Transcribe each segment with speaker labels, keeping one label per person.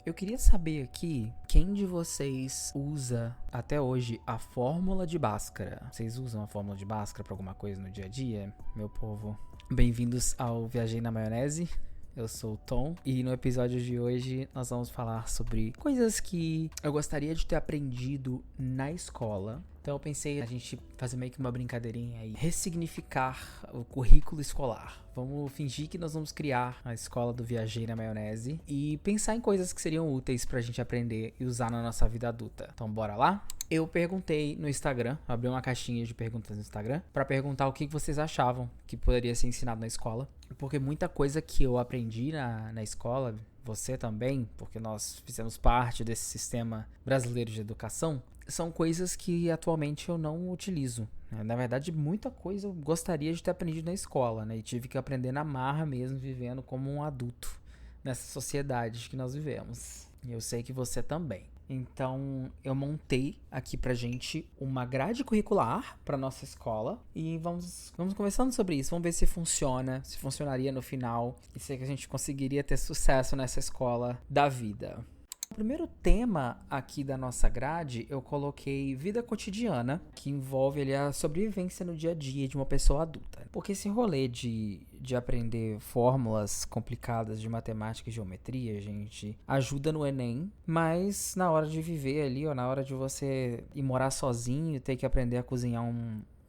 Speaker 1: Eu queria saber aqui, quem de vocês usa até hoje a fórmula de Bhaskara? Vocês usam a fórmula de Bhaskara pra alguma coisa no dia a dia, meu povo? Bem-vindos ao Viajei na Maionese. Eu sou o Tom e no episódio de hoje nós vamos falar sobre coisas que eu gostaria de ter aprendido na escola. Então eu pensei a gente fazer meio que uma brincadeirinha aí, ressignificar o currículo escolar. Vamos fingir que nós vamos criar a escola do Viajei na Maionese e pensar em coisas que seriam úteis pra gente aprender e usar na nossa vida adulta. Então bora lá? Eu perguntei no Instagram, abri uma caixinha de perguntas no Instagram, pra perguntar o que vocês achavam que poderia ser ensinado na escola. Porque muita coisa que eu aprendi na escola, você também, porque nós fizemos parte desse sistema brasileiro de educação, são coisas que atualmente eu não utilizo. Na verdade, muita coisa eu gostaria de ter aprendido na escola, né? E tive que aprender na marra mesmo, vivendo como um adulto nessa sociedade que nós vivemos. E eu sei que você também. Então, eu montei aqui pra gente uma grade curricular pra nossa escola e vamos conversando sobre isso. Vamos ver se funciona, se funcionaria no final e se a gente conseguiria ter sucesso nessa escola da vida. O primeiro tema aqui da nossa grade, eu coloquei vida cotidiana, que envolve ali a sobrevivência no dia a dia de uma pessoa adulta. Porque esse rolê de aprender fórmulas complicadas de matemática e geometria, gente, ajuda no Enem, mas na hora de viver ali, ou na hora de você ir morar sozinho, ter que aprender a cozinhar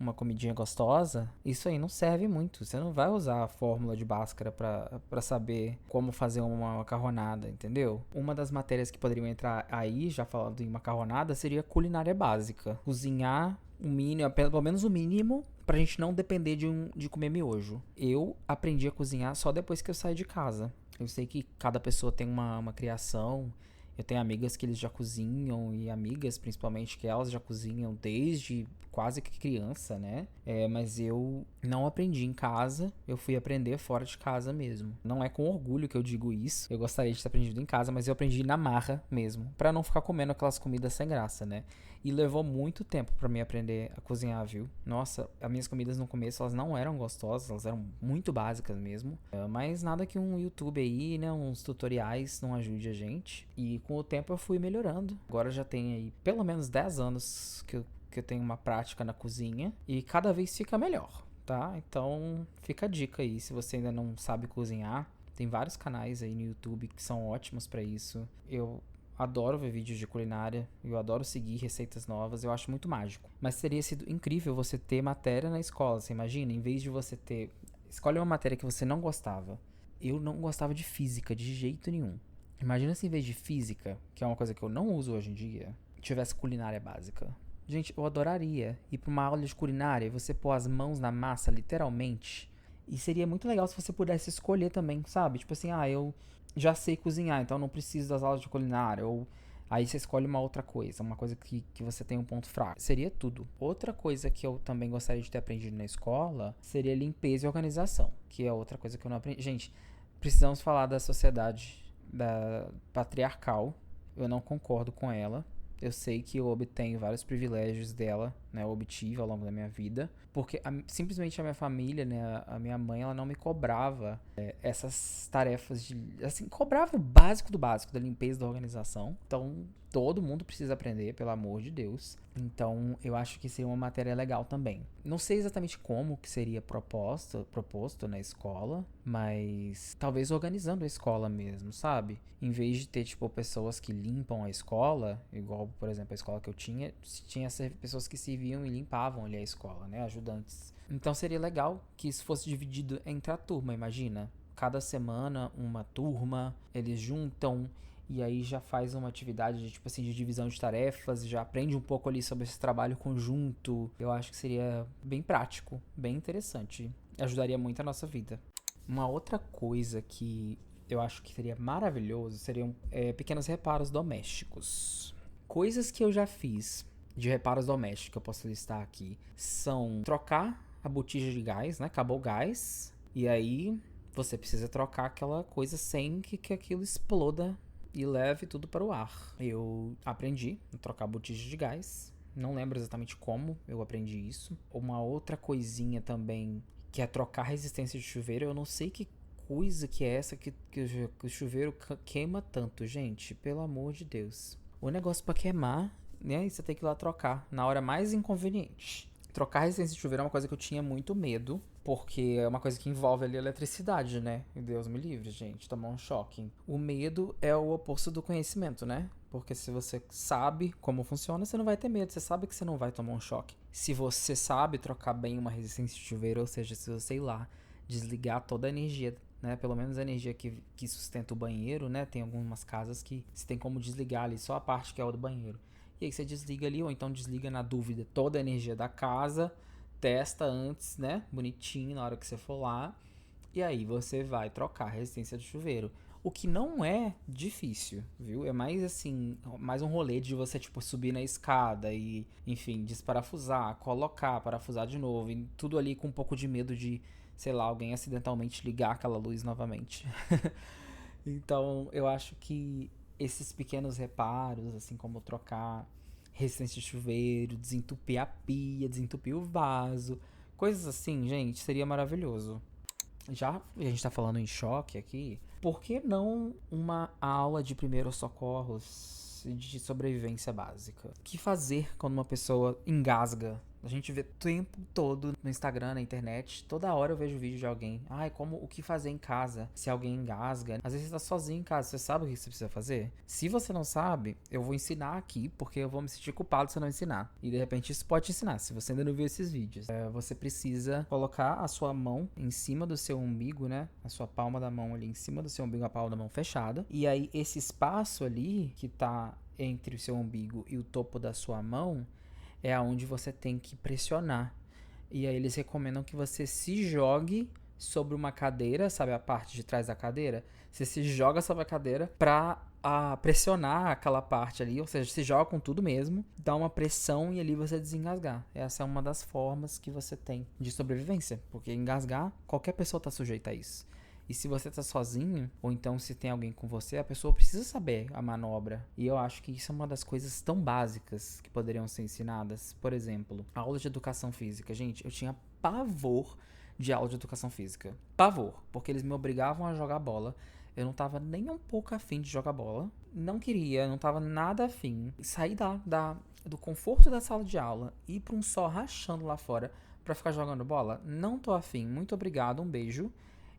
Speaker 1: uma comidinha gostosa, isso aí não serve muito. Você não vai usar a fórmula de Bhaskara pra saber como fazer uma macarronada, entendeu? Uma das matérias que poderiam entrar aí, já falando em macarronada, seria culinária básica. Cozinhar o mínimo, pelo menos o mínimo, pra gente não depender de comer miojo. Eu aprendi a cozinhar só depois que eu saí de casa. Eu sei que cada pessoa tem uma criação. Eu tenho amigas que eles já cozinham e amigas, principalmente, que elas já cozinham desde quase que criança, né? Mas eu não aprendi em casa, eu fui aprender fora de casa mesmo. Não é com orgulho que eu digo isso, eu gostaria de ter aprendido em casa, mas eu aprendi na marra mesmo, pra não ficar comendo aquelas comidas sem graça, né? E levou muito tempo pra mim aprender a cozinhar, viu? Nossa, as minhas comidas no começo, elas não eram gostosas, elas eram muito básicas mesmo. Mas nada que um YouTube aí, né, uns tutoriais não ajude a gente. E com o tempo eu fui melhorando. Agora já tem aí pelo menos 10 anos que eu tenho uma prática na cozinha e cada vez fica melhor, tá? Então fica a dica aí, se você ainda não sabe cozinhar, tem vários canais aí no YouTube que são ótimos pra isso. Eu adoro ver vídeos de culinária, eu adoro seguir receitas novas, eu acho muito mágico. Mas teria sido incrível você ter matéria na escola, você imagina? Em vez de você ter... Escolhe uma matéria que você não gostava. Eu não gostava de física de jeito nenhum. Imagina se em vez de física, que é uma coisa que eu não uso hoje em dia, tivesse culinária básica. Gente, eu adoraria ir pra uma aula de culinária e você pôr as mãos na massa, literalmente. E seria muito legal se você pudesse escolher também, sabe? Tipo assim, eu já sei cozinhar, então não preciso das aulas de culinária. Ou aí você escolhe uma outra coisa, uma coisa que você tem um ponto fraco. Seria tudo. Outra coisa que eu também gostaria de ter aprendido na escola seria limpeza e organização, que é outra coisa que eu não aprendi. Gente, precisamos falar da sociedade da patriarcal. Eu não concordo com ela. Eu sei que eu obtenho vários privilégios dela, né? Eu obtive ao longo da minha vida. Porque simplesmente a minha família, né? A minha mãe, ela não me cobrava essas tarefas de... Assim, cobrava o básico do básico, da limpeza, da organização. Então, todo mundo precisa aprender, pelo amor de Deus. Então, eu acho que seria uma matéria legal também. Não sei exatamente como que seria proposto na escola, mas talvez organizando a escola mesmo, sabe? Em vez de ter, tipo, pessoas que limpam a escola, igual, por exemplo, a escola que eu tinha pessoas que serviam e limpavam ali a escola, né? Ajudantes. Então seria legal que isso fosse dividido entre a turma, imagina. Cada semana, uma turma, eles juntam e aí já faz uma atividade de, tipo assim, de divisão de tarefas, já aprende um pouco ali sobre esse trabalho conjunto. Eu acho que seria bem prático, bem interessante. Ajudaria muito a nossa vida. Uma outra coisa que eu acho que seria maravilhoso seriam pequenos reparos domésticos. Coisas que eu já fiz de reparos domésticos que eu posso listar aqui são trocar a botija de gás, né? Acabou o gás. E aí você precisa trocar aquela coisa sem que aquilo exploda e leve tudo para o ar. Eu aprendi a trocar botija de gás. Não lembro exatamente como eu aprendi isso. Uma outra coisinha também que é trocar resistência de chuveiro. Eu não sei coisa que é essa que o chuveiro queima tanto, gente? Pelo amor de Deus. O negócio pra queimar, né? Você tem que ir lá trocar na hora mais inconveniente. Trocar resistência de chuveiro é uma coisa que eu tinha muito medo, porque é uma coisa que envolve ali a eletricidade, né? E Deus me livre, gente, tomar um choque. O medo é o oposto do conhecimento, né? Porque se você sabe como funciona, você não vai ter medo. Você sabe que você não vai tomar um choque. Se você sabe trocar bem uma resistência de chuveiro, ou seja, se você, sei lá, desligar toda a energia, né? Pelo menos a energia que sustenta o banheiro, né? Tem algumas casas que você tem como desligar ali só a parte que é o do banheiro. E aí você desliga ali, ou então desliga na dúvida toda a energia da casa, testa antes, né? Bonitinho na hora que você for lá. E aí você vai trocar a resistência do chuveiro. O que não é difícil, viu? É mais assim, mais um rolê de você, tipo, subir na escada e, enfim, desparafusar, colocar, parafusar de novo. E tudo ali com um pouco de medo de, sei lá, alguém acidentalmente ligar aquela luz novamente. Então, eu acho que esses pequenos reparos, assim como trocar resistência de chuveiro, desentupir a pia, desentupir o vaso, coisas assim, gente, seria maravilhoso. Já a gente tá falando em choque aqui, por que não uma aula de primeiros socorros e de sobrevivência básica? O que fazer quando uma pessoa engasga? A gente vê o tempo todo no Instagram, na internet, toda hora eu vejo vídeo de alguém. Ai, como o que fazer em casa se alguém engasga? Às vezes você tá sozinho em casa, você sabe o que você precisa fazer? Se você não sabe, eu vou ensinar aqui, porque eu vou me sentir culpado se eu não ensinar. E de repente isso pode te ensinar, se você ainda não viu esses vídeos. Você precisa colocar a sua mão em cima do seu umbigo, né? A sua palma da mão ali em cima do seu umbigo, a palma da mão fechada. E aí esse espaço ali que tá entre o seu umbigo e o topo da sua mão é aonde você tem que pressionar. E aí eles recomendam que você se jogue sobre uma cadeira, sabe a parte de trás da cadeira? Você se joga sobre a cadeira pra pressionar aquela parte ali, ou seja, se joga com tudo mesmo, dá uma pressão e ali você desengasgar. Essa é uma das formas que você tem de sobrevivência, porque engasgar, qualquer pessoa tá sujeita a isso. E se você tá sozinho, ou então se tem alguém com você, a pessoa precisa saber a manobra. E eu acho que isso é uma das coisas tão básicas que poderiam ser ensinadas. Por exemplo, a aula de educação física. Gente, eu tinha pavor de aula de educação física. Pavor, porque eles me obrigavam a jogar bola. Eu não tava nem um pouco afim de jogar bola. Não queria, não tava nada afim. Sair do conforto da sala de aula e ir pra um sol rachando lá fora pra ficar jogando bola, não tô afim. Muito obrigado, um beijo.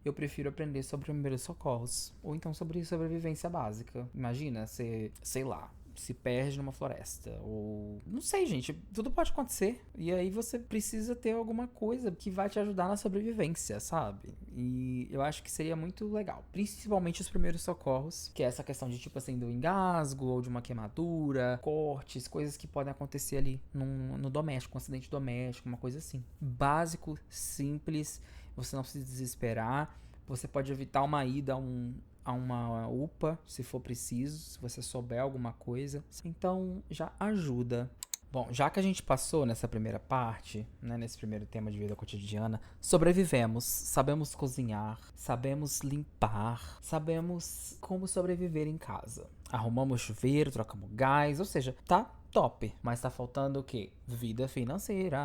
Speaker 1: Eu prefiro aprender sobre primeiros socorros. Ou então sobre sobrevivência básica. Imagina, você, sei lá, se perde numa floresta. Ou. Não sei, gente. Tudo pode acontecer. E aí você precisa ter alguma coisa que vai te ajudar na sobrevivência, sabe? E eu acho que seria muito legal. Principalmente os primeiros socorros. Que é essa questão de, tipo assim, do engasgo, ou de uma queimadura, cortes, coisas que podem acontecer ali no doméstico, um acidente doméstico, uma coisa assim. Básico, simples. Você não precisa desesperar. Você pode evitar uma ida a uma UPA, se for preciso, se você souber alguma coisa. Então, já ajuda. Bom, já que a gente passou nessa primeira parte, né, nesse primeiro tema de vida cotidiana, sobrevivemos, sabemos cozinhar, sabemos limpar, sabemos como sobreviver em casa. Arrumamos chuveiro, trocamos gás, ou seja, tá top. Mas tá faltando o quê? Vida financeira.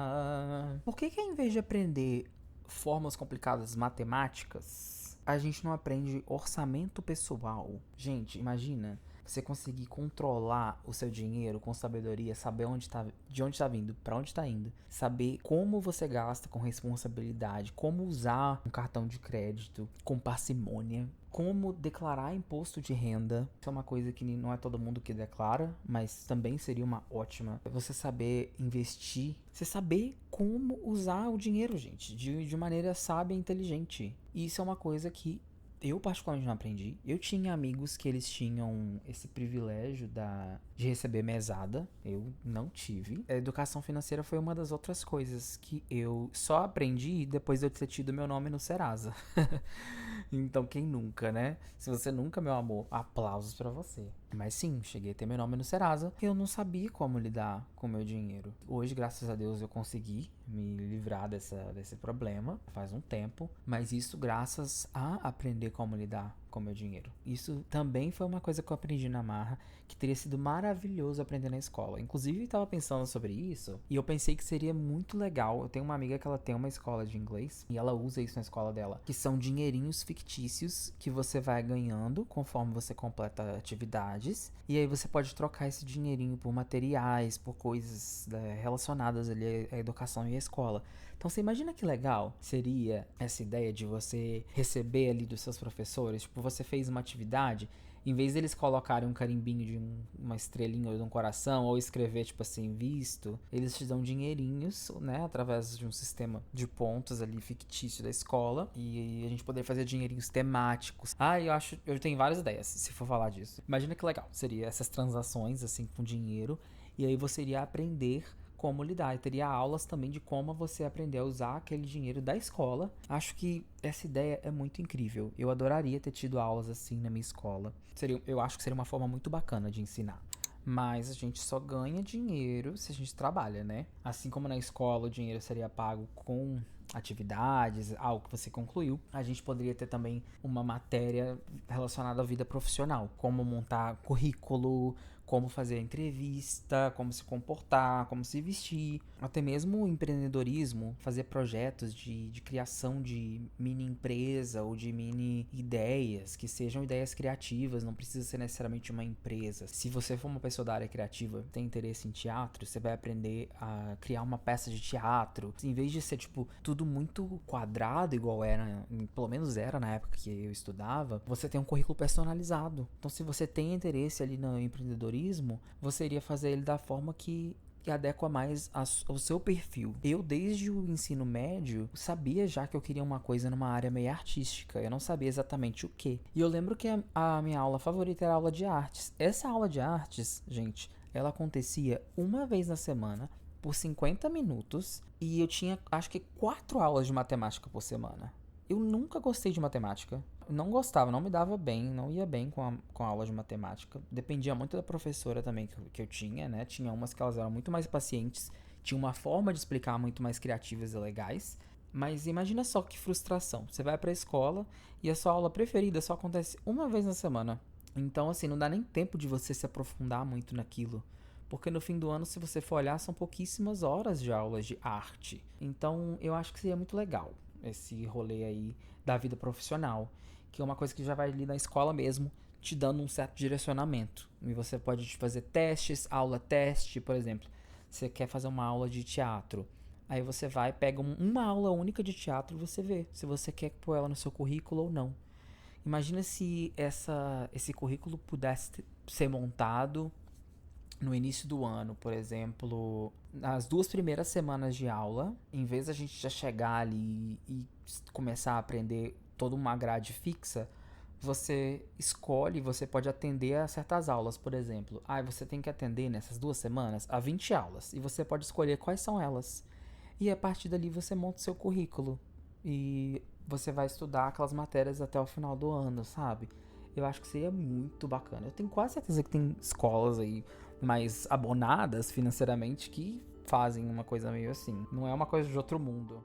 Speaker 1: Por que em vez de aprender formas complicadas matemáticas, a gente não aprende orçamento pessoal? Gente, imagina você conseguir controlar o seu dinheiro com sabedoria, saber de onde tá vindo, para onde tá indo, saber como você gasta com responsabilidade, como usar um cartão de crédito com parcimônia, como declarar imposto de renda. Isso é uma coisa que não é todo mundo que declara, mas também seria uma ótima. Você saber investir, você saber como usar o dinheiro, gente, de maneira sábia e inteligente. E isso é uma coisa que eu particularmente não aprendi. Eu tinha amigos que eles tinham esse privilégio de receber mesada. Eu não tive. A educação financeira foi uma das outras coisas que eu só aprendi depois de eu ter tido meu nome no Serasa. Então, quem nunca, né? Se você nunca, meu amor, aplausos pra você. Mas sim, cheguei a ter meu nome no Serasa. Eu não sabia como lidar com o meu dinheiro. Hoje, graças a Deus, eu consegui me livrar desse problema faz um tempo. Mas isso graças a aprender como lidar com o meu dinheiro. Isso também foi uma coisa que eu aprendi na marra, que teria sido maravilhoso aprender na escola. Inclusive, eu tava pensando sobre isso e eu pensei que seria muito legal. Eu tenho uma amiga que ela tem uma escola de inglês e ela usa isso na escola dela, que são dinheirinhos fictícios que você vai ganhando conforme você completa atividades. E aí você pode trocar esse dinheirinho por materiais, por coisas relacionadas ali à educação e à escola. Então você imagina que legal seria essa ideia de você receber ali dos seus professores, tipo, você fez uma atividade, em vez deles colocarem um carimbinho de uma estrelinha ou de um coração, ou escrever, tipo assim, visto, eles te dão dinheirinhos, né, através de um sistema de pontos ali fictício da escola, e a gente poderia fazer dinheirinhos temáticos. Eu tenho várias ideias, se for falar disso. Imagina que legal seria essas transações, assim, com dinheiro, e aí você iria aprender como lidar. E teria aulas também de como você aprender a usar aquele dinheiro da escola. Acho que essa ideia é muito incrível. Eu adoraria ter tido aulas assim na minha escola. Eu acho que seria uma forma muito bacana de ensinar. Mas a gente só ganha dinheiro se a gente trabalha, né? Assim como na escola o dinheiro seria pago com atividades, algo que você concluiu, a gente poderia ter também uma matéria relacionada à vida profissional, como montar currículo, como fazer entrevista, como se comportar, como se vestir, até mesmo o empreendedorismo, fazer projetos de criação de mini empresa ou de mini ideias, que sejam ideias criativas, não precisa ser necessariamente uma empresa. Se você for uma pessoa da área criativa, tem interesse em teatro, você vai aprender a criar uma peça de teatro, em vez de ser tipo tudo muito quadrado, igual era, pelo menos era na época que eu estudava, você tem um currículo personalizado. Então se você tem interesse ali no empreendedorismo, você iria fazer ele da forma que adequa mais ao seu perfil. Eu, desde o ensino médio, sabia já que eu queria uma coisa numa área meio artística. Eu não sabia exatamente o que. E eu lembro que a minha aula favorita era a aula de artes. Essa aula de artes, gente, ela acontecia uma vez na semana, por 50 minutos, e eu tinha, acho que, 4 aulas de matemática por semana. Eu nunca gostei de matemática. Não gostava, não me dava bem, não ia bem com a aula de matemática. Dependia muito da professora também que eu tinha, né? Tinha umas que elas eram muito mais pacientes, tinha uma forma de explicar muito mais criativas e legais. Mas imagina só que frustração. Você vai pra escola e a sua aula preferida só acontece uma vez na semana. Então, assim, não dá nem tempo de você se aprofundar muito naquilo. Porque no fim do ano, se você for olhar, são pouquíssimas horas de aulas de arte. Então, eu acho que seria muito legal esse rolê aí da vida profissional, que é uma coisa que já vai ali na escola mesmo, te dando um certo direcionamento. E você pode fazer testes, aula teste, por exemplo. Você quer fazer uma aula de teatro, aí você vai, pega uma aula única de teatro e você vê se você quer pôr ela no seu currículo ou não. Imagina se esse currículo pudesse ser montado no início do ano, por exemplo, nas 2 primeiras semanas de aula, em vez da gente já chegar ali e começar a aprender toda uma grade fixa, você escolhe, você pode atender a certas aulas, por exemplo. Você tem que atender nessas 2 semanas a 20 aulas, e você pode escolher quais são elas. E a partir dali você monta o seu currículo, e você vai estudar aquelas matérias até o final do ano, sabe? Eu acho que seria muito bacana. Eu tenho quase certeza que tem escolas aí mais abonadas financeiramente que fazem uma coisa meio assim. Não é uma coisa de outro mundo.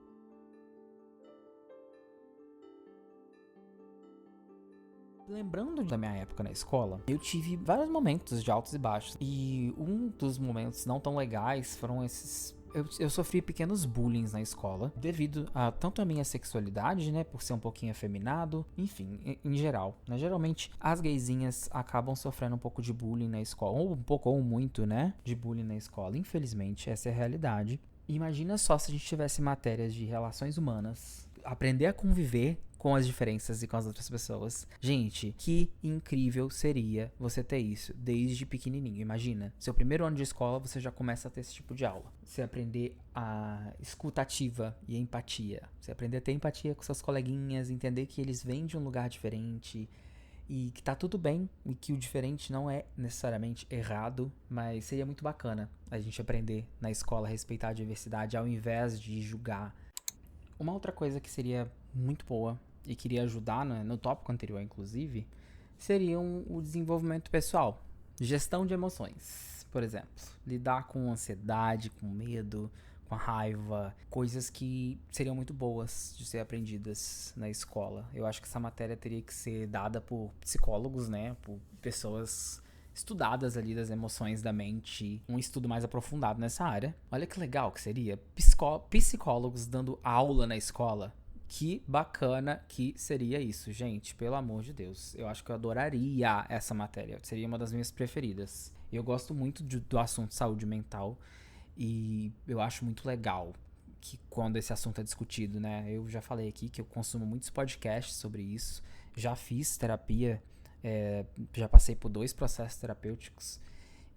Speaker 1: Lembrando da minha época na escola, eu tive vários momentos de altos e baixos. E um dos momentos não tão legais foram esses. Eu sofri pequenos bullying na escola, devido a tanto a minha sexualidade, né, por ser um pouquinho afeminado, enfim, em geral, né, geralmente as gaysinhas acabam sofrendo um pouco de bullying na escola, ou um pouco ou muito, né, de bullying na escola, infelizmente, essa é a realidade. Imagina só se a gente tivesse matérias de relações humanas, aprender a conviver com as diferenças e com as outras pessoas. Gente, que incrível seria você ter isso desde pequenininho. Imagina, seu primeiro ano de escola você já começa a ter esse tipo de aula. Você aprender a escutativa e a empatia. Você aprender a ter empatia com seus coleguinhas, entender que eles vêm de um lugar diferente e que tá tudo bem e que o diferente não é necessariamente errado, mas seria muito bacana a gente aprender na escola a respeitar a diversidade ao invés de julgar. Uma outra coisa que seria muito boa e queria ajudar no tópico anterior, inclusive, seria o desenvolvimento pessoal. Gestão de emoções, por exemplo. Lidar com ansiedade, com medo, com com a raiva, coisas que seriam muito boas de ser aprendidas na escola. Eu acho que essa matéria teria que ser dada por psicólogos, né, por pessoas estudadas ali das emoções da mente, um estudo mais aprofundado nessa área. Olha que legal que seria psicólogos dando aula na escola. Que bacana que seria isso, gente, pelo amor de Deus. Eu acho que eu adoraria essa matéria, seria uma das minhas preferidas. Eu gosto muito do assunto saúde mental e eu acho muito legal que quando esse assunto é discutido, né? Eu já falei aqui que eu consumo muitos podcasts sobre isso, já fiz terapia, já passei por 2 processos terapêuticos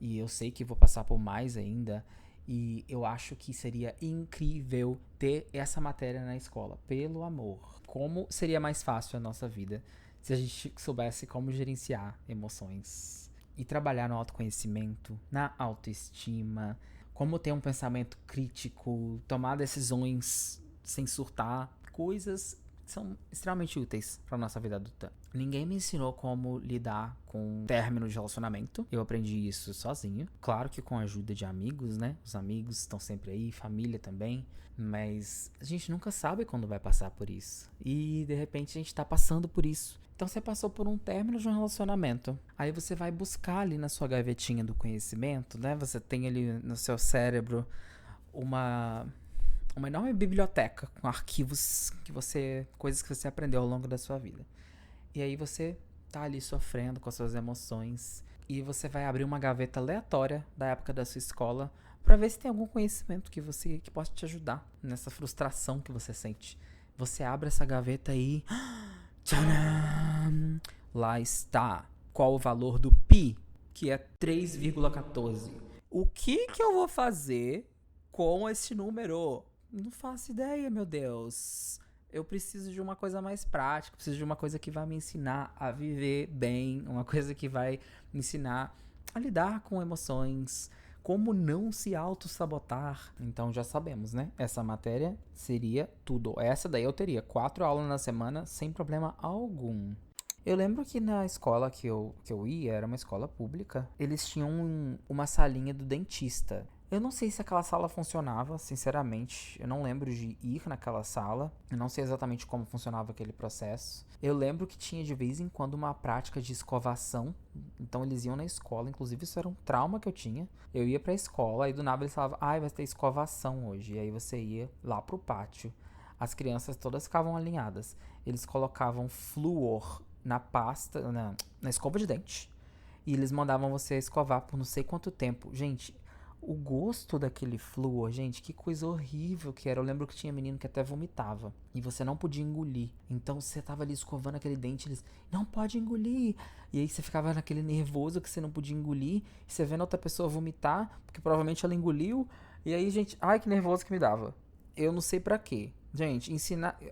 Speaker 1: e eu sei que vou passar por mais ainda. E eu acho que seria incrível ter essa matéria na escola, pelo amor. Como seria mais fácil a nossa vida se a gente soubesse como gerenciar emoções e trabalhar no autoconhecimento, na autoestima, como ter um pensamento crítico, tomar decisões sem surtar, coisas que são extremamente úteis para nossa vida adulta. Ninguém me ensinou como lidar com término de relacionamento. Eu aprendi isso sozinho. Claro que com a ajuda de amigos, né? Os amigos estão sempre aí, família também. Mas a gente nunca sabe quando vai passar por isso. E de repente a gente tá passando por isso. Então você passou por um término de um relacionamento. Aí você vai buscar ali na sua gavetinha do conhecimento, né? Você tem ali no seu cérebro uma enorme biblioteca com arquivos coisas que você aprendeu ao longo da sua vida. E aí você tá ali sofrendo com as suas emoções e você vai abrir uma gaveta aleatória da época da sua escola para ver se tem algum conhecimento que possa te ajudar nessa frustração que você sente. Você abre essa gaveta e tcharam! Lá está. Qual o valor do pi? Que é 3,14. O que eu vou fazer com esse número? Não faço ideia, meu Deus. Eu preciso de uma coisa mais prática, preciso de uma coisa que vai me ensinar a viver bem, uma coisa que vai me ensinar a lidar com emoções, como não se auto-sabotar. Então já sabemos, né? Essa matéria seria tudo. Essa daí eu teria 4 aulas na semana sem problema algum. Eu lembro que na escola que eu ia, era uma escola pública, eles tinham uma salinha do dentista. Eu não sei se aquela sala funcionava, sinceramente. Eu não lembro de ir naquela sala. Eu não sei exatamente como funcionava aquele processo. Eu lembro que tinha de vez em quando uma prática de escovação. Então eles iam na escola. Inclusive isso era um trauma que eu tinha. Eu ia pra escola e do nada eles falavam: vai ter escovação hoje. E aí você ia lá pro pátio. As crianças todas ficavam alinhadas. Eles colocavam flúor na pasta, na escova de dente. E eles mandavam você escovar por não sei quanto tempo. Gente, o gosto daquele flúor, gente, que coisa horrível que era. Eu lembro que tinha menino que até vomitava. E você não podia engolir. Então você tava ali escovando aquele dente, eles, não pode engolir. E aí você ficava naquele nervoso que você não podia engolir. E você vendo outra pessoa vomitar, porque provavelmente ela engoliu. E aí, gente, ai que nervoso que me dava. Eu não sei pra quê. Gente,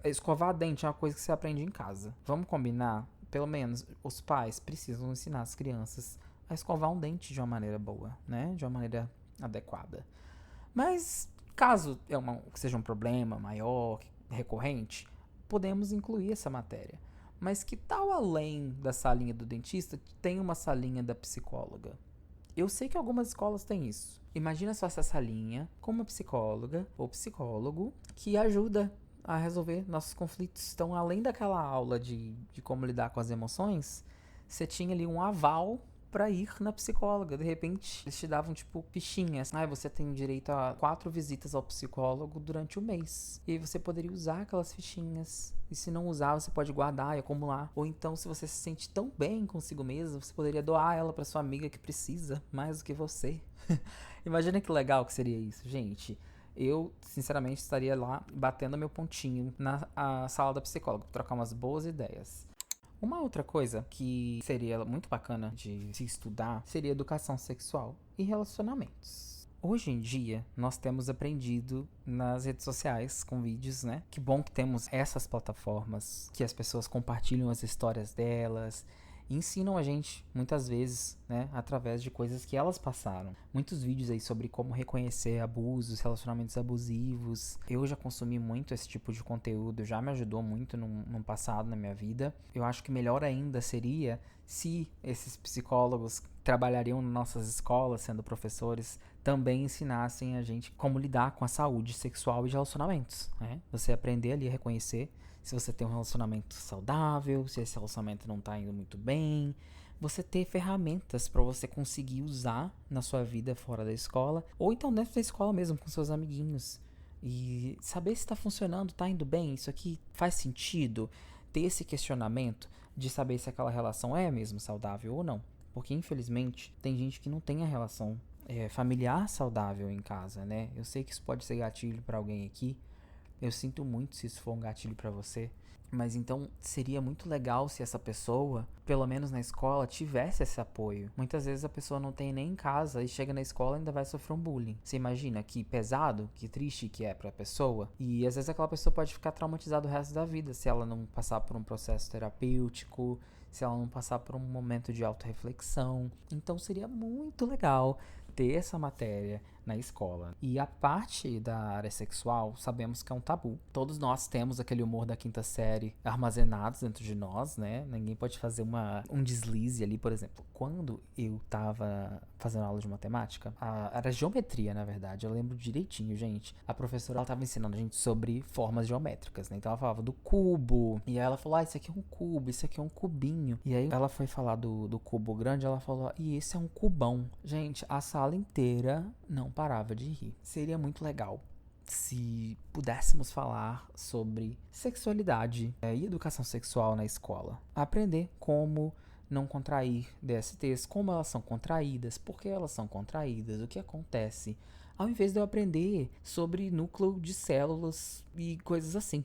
Speaker 1: escovar dente é uma coisa que você aprende em casa. Vamos combinar? Pelo menos os pais precisam ensinar as crianças a escovar um dente de uma maneira boa, né? De uma maneira adequada. Mas caso seja um problema maior, recorrente, podemos incluir essa matéria. Mas que tal além da salinha do dentista, tem uma salinha da psicóloga? Eu sei que algumas escolas têm isso. Imagina só essa salinha com uma psicóloga ou psicólogo que ajuda a resolver nossos conflitos. Então, além daquela aula de como lidar com as emoções, você tinha ali um aval pra ir na psicóloga. De repente, eles te davam, tipo, fichinhas. Você tem direito a 4 visitas ao psicólogo durante o mês. E aí você poderia usar aquelas fichinhas. E se não usar, você pode guardar e acumular. Ou então, se você se sente tão bem consigo mesmo, você poderia doar ela pra sua amiga que precisa mais do que você. Imagina que legal que seria isso, gente. Eu, sinceramente, estaria lá batendo meu pontinho na sala da psicóloga pra trocar umas boas ideias. Uma outra coisa que seria muito bacana de se estudar seria educação sexual e relacionamentos. Hoje em dia, nós temos aprendido nas redes sociais com vídeos, né? Que bom que temos essas plataformas, que as pessoas compartilham as histórias delas e ensinam a gente, muitas vezes, né, através de coisas que elas passaram. Muitos vídeos aí sobre como reconhecer abusos, relacionamentos abusivos. Eu já consumi muito esse tipo de conteúdo, já me ajudou muito no passado, na minha vida. Eu acho que melhor ainda seria se esses psicólogos que trabalhariam nas nossas escolas, sendo professores, também ensinassem a gente como lidar com a saúde sexual e de relacionamentos, né? Você aprender ali a reconhecer se você tem um relacionamento saudável, se esse relacionamento não tá indo muito bem. Você ter ferramentas para você conseguir usar na sua vida fora da escola, ou então dentro da escola mesmo, com seus amiguinhos. E saber se tá funcionando, tá indo bem, isso aqui faz sentido. Ter esse questionamento de saber se aquela relação é mesmo saudável ou não. Porque, infelizmente, tem gente que não tem a relação familiar saudável em casa, né? Eu sei que isso pode ser gatilho para alguém aqui. Eu sinto muito se isso for um gatilho pra você. Mas então seria muito legal se essa pessoa, pelo menos na escola, tivesse esse apoio. Muitas vezes a pessoa não tem nem em casa e chega na escola e ainda vai sofrer um bullying. Você imagina que pesado, que triste que é pra pessoa. E às vezes aquela pessoa pode ficar traumatizada o resto da vida se ela não passar por um processo terapêutico, se ela não passar por um momento de autorreflexão. Então seria muito legal ter essa matéria na escola. E a parte da área sexual, sabemos que é um tabu. Todos nós temos aquele humor da quinta série armazenados dentro de nós, né? Ninguém pode fazer um deslize ali, por exemplo. Quando eu tava fazendo aula de matemática, era geometria, na verdade, eu lembro direitinho, gente. A professora, ela tava ensinando a gente sobre formas geométricas, né? Então ela falava do cubo, e aí ela falou, isso aqui é um cubo, isso aqui é um cubinho. E aí ela foi falar do cubo grande, ela falou, e esse é um cubão. Gente, a sala inteira não parava de rir. Seria muito legal se pudéssemos falar sobre sexualidade e educação sexual na escola. Aprender como não contrair DSTs, como elas são contraídas, por que elas são contraídas, o que acontece, ao invés de eu aprender sobre núcleo de células e coisas assim.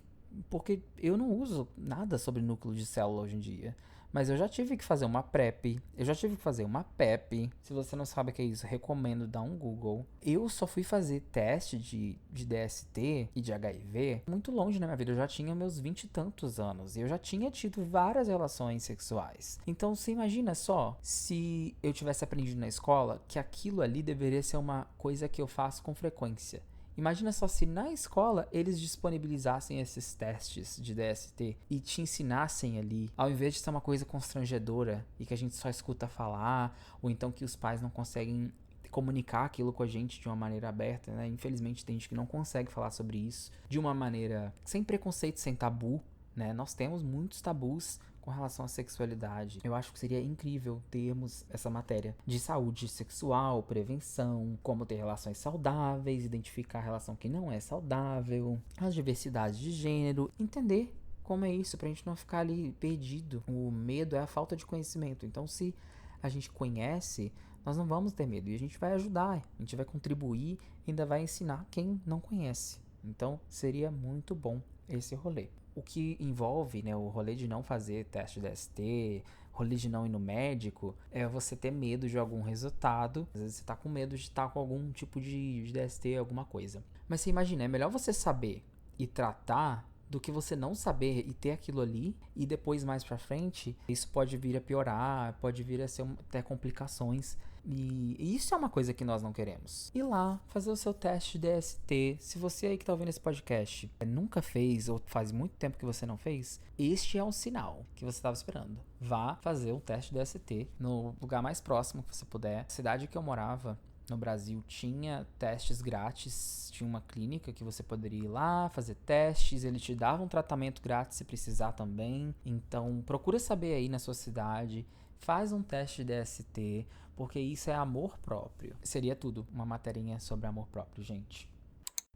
Speaker 1: Porque eu não uso nada sobre núcleo de célula hoje em dia. Mas eu já tive que fazer uma PrEP, eu já tive que fazer uma PEP. Se você não sabe o que é isso, recomendo dar um Google. Eu só fui fazer teste de DST e de HIV muito longe na minha vida. Eu já tinha meus 20 e tantos anos. E eu já tinha tido várias relações sexuais. Então você imagina só, se eu tivesse aprendido na escola que aquilo ali deveria ser uma coisa que eu faço com frequência. Imagina só se na escola eles disponibilizassem esses testes de DST e te ensinassem ali, ao invés de ser uma coisa constrangedora e que a gente só escuta falar, ou então que os pais não conseguem comunicar aquilo com a gente de uma maneira aberta, né? Infelizmente tem gente que não consegue falar sobre isso de uma maneira sem preconceito, sem tabu, né? Nós temos muitos tabus com relação à sexualidade. Eu acho que seria incrível termos essa matéria de saúde sexual, prevenção, como ter relações saudáveis, identificar a relação que não é saudável, as diversidades de gênero, entender como é isso, pra gente não ficar ali perdido. O medo é a falta de conhecimento. Então, se a gente conhece, nós não vamos ter medo e a gente vai ajudar, a gente vai contribuir e ainda vai ensinar quem não conhece. Então, seria muito bom esse rolê. O que envolve, né, o rolê de não fazer teste de DST, rolê de não ir no médico, é você ter medo de algum resultado. Às vezes você tá com medo de estar com algum tipo de DST, alguma coisa. Mas você imagina, é melhor você saber e tratar do que você não saber e ter aquilo ali e depois mais pra frente, isso pode vir a piorar, pode vir a ser até complicações. E isso é uma coisa que nós não queremos. Ir lá, fazer o seu teste de DST. Se você aí que tá ouvindo esse podcast nunca fez, ou faz muito tempo que você não fez, este é um sinal que você estava esperando. Vá fazer um teste de DST no lugar mais próximo que você puder. A cidade que eu morava no Brasil tinha testes grátis, tinha uma clínica que você poderia ir lá, fazer testes, ele te dava um tratamento grátis se precisar também. Então procura saber aí na sua cidade, faz um teste de DST, porque isso é amor próprio. Seria tudo, uma materinha sobre amor próprio, gente.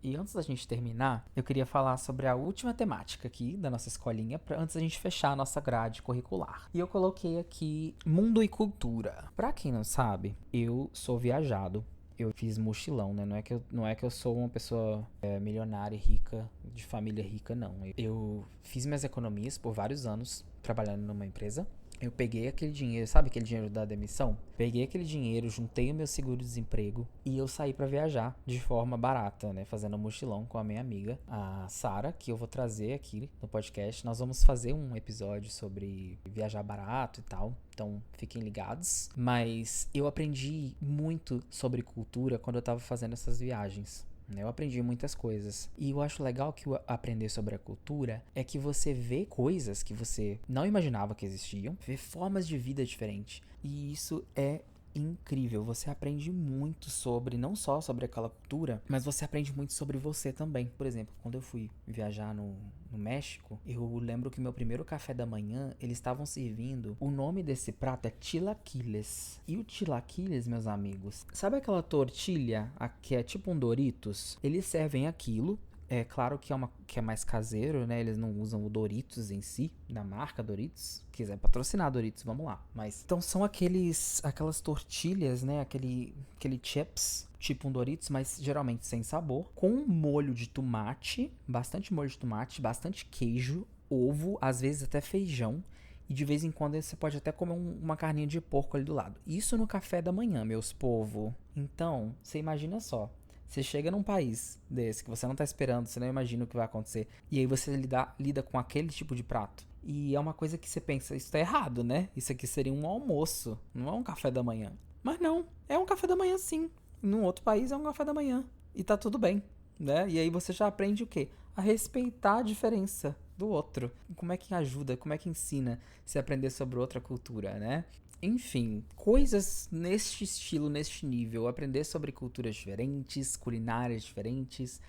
Speaker 1: E antes da gente terminar, eu queria falar sobre a última temática aqui da nossa escolinha, antes da gente fechar a nossa grade curricular. E eu coloquei aqui mundo e cultura. Pra quem não sabe, eu sou viajado. Eu fiz mochilão, né? Não é que eu sou uma pessoa milionária e rica, de família rica, não. Eu fiz minhas economias por vários anos trabalhando numa empresa Eu peguei aquele dinheiro, sabe aquele dinheiro da demissão? Peguei aquele dinheiro, juntei o meu seguro-desemprego e eu saí pra viajar de forma barata, né? Fazendo um mochilão com a minha amiga, a Sara, que eu vou trazer aqui no podcast. Nós vamos fazer um episódio sobre viajar barato e tal, então fiquem ligados. Mas eu aprendi muito sobre cultura quando eu tava fazendo essas viagens. Eu aprendi muitas coisas. E eu acho legal que aprender sobre a cultura é que você vê coisas que você não imaginava que existiam, vê formas de vida diferentes. E isso é incrível. Você aprende muito sobre, não só sobre aquela cultura, mas você aprende muito sobre você também. Por exemplo, quando eu fui viajar no México, eu lembro que meu primeiro café da manhã, eles estavam servindo, o nome desse prato é chilaquiles. E o chilaquiles, meus amigos, sabe aquela tortilha que é tipo um Doritos? Eles servem aquilo. É claro que é mais caseiro, né? Eles não usam o Doritos em si, da marca Doritos. Se quiser patrocinar Doritos, vamos lá. Mas então são aquelas tortilhas, né? Aquele chips, tipo um Doritos, mas geralmente sem sabor, com molho de tomate, bastante molho de tomate, bastante queijo, ovo, às vezes até feijão. E de vez em quando você pode até comer uma carninha de porco ali do lado. Isso no café da manhã, meus povo. Então, você imagina só. Você chega num país desse que você não tá esperando, você não imagina o que vai acontecer. E aí você lida com aquele tipo de prato. E é uma coisa que você pensa, isso tá errado, né? Isso aqui seria um almoço, não é um café da manhã. Mas não, é um café da manhã sim. Num outro país é um café da manhã. E tá tudo bem, né? E aí você já aprende o quê? A respeitar a diferença do outro. Como é que ajuda, como é que ensina se aprender sobre outra cultura, né? Enfim, coisas neste estilo, neste nível, aprender sobre culturas diferentes, culinárias diferentes,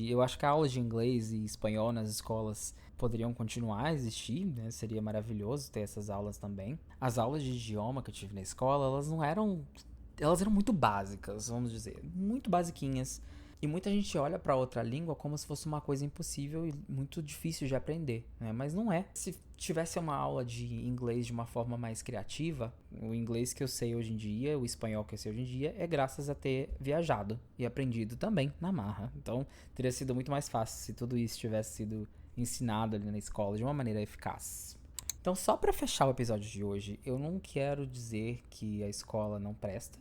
Speaker 1: eu acho que aulas de inglês e espanhol nas escolas poderiam continuar a existir, né? Seria maravilhoso ter essas aulas também. As aulas de idioma que eu tive na escola, elas eram muito básicas, vamos dizer, muito basiquinhas. E muita gente olha para outra língua como se fosse uma coisa impossível e muito difícil de aprender, né? Mas não é. Se tivesse uma aula de inglês de uma forma mais criativa, o inglês que eu sei hoje em dia, o espanhol que eu sei hoje em dia, é graças a ter viajado e aprendido também na marra. Então, teria sido muito mais fácil se tudo isso tivesse sido ensinado ali na escola de uma maneira eficaz. Então, só para fechar o episódio de hoje, eu não quero dizer que a escola não presta,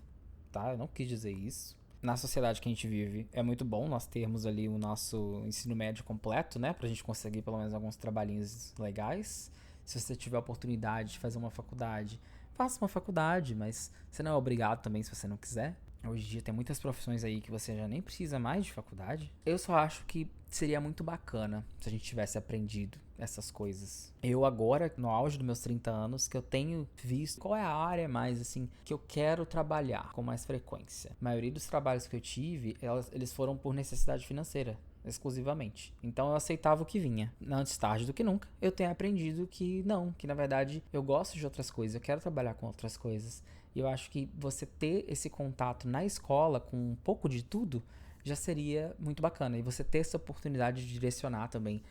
Speaker 1: tá? Eu não quis dizer isso. Na sociedade que a gente vive, é muito bom nós termos ali o nosso ensino médio completo, né? Pra gente conseguir pelo menos alguns trabalhinhos legais. Se você tiver a oportunidade de fazer uma faculdade, faça uma faculdade, mas você não é obrigado também se você não quiser. Hoje em dia tem muitas profissões aí que você já nem precisa mais de faculdade. Eu só acho que seria muito bacana se a gente tivesse aprendido essas coisas. Eu agora, no auge dos meus 30 anos, que eu tenho visto qual é a área mais, assim, que eu quero trabalhar com mais frequência. A maioria dos trabalhos que eu tive, eles foram por necessidade financeira, exclusivamente. Então eu aceitava o que vinha. Antes tarde do que nunca, eu tenho aprendido que não, que na verdade eu gosto de outras coisas, eu quero trabalhar com outras coisas. E eu acho que você ter esse contato na escola com um pouco de tudo já seria muito bacana. E você ter essa oportunidade de direcionar também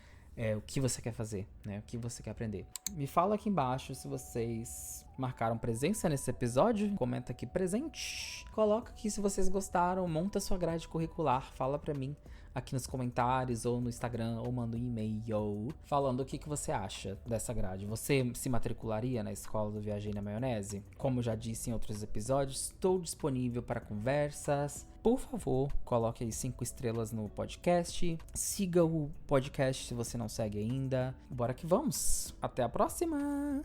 Speaker 1: o que você quer fazer, né? O que você quer aprender. Me fala aqui embaixo se vocês marcaram presença nesse episódio. Comenta aqui presente. Coloca aqui se vocês gostaram. Monta sua grade curricular. Fala pra mim aqui nos comentários ou no Instagram ou manda um e-mail falando o que você acha dessa grade. Você se matricularia na escola do Viajei na Maionese? Como já disse em outros episódios, estou disponível para conversas. Por favor, coloque aí 5 estrelas no podcast. Siga o podcast se você não segue ainda. Bora que vamos! Até a próxima!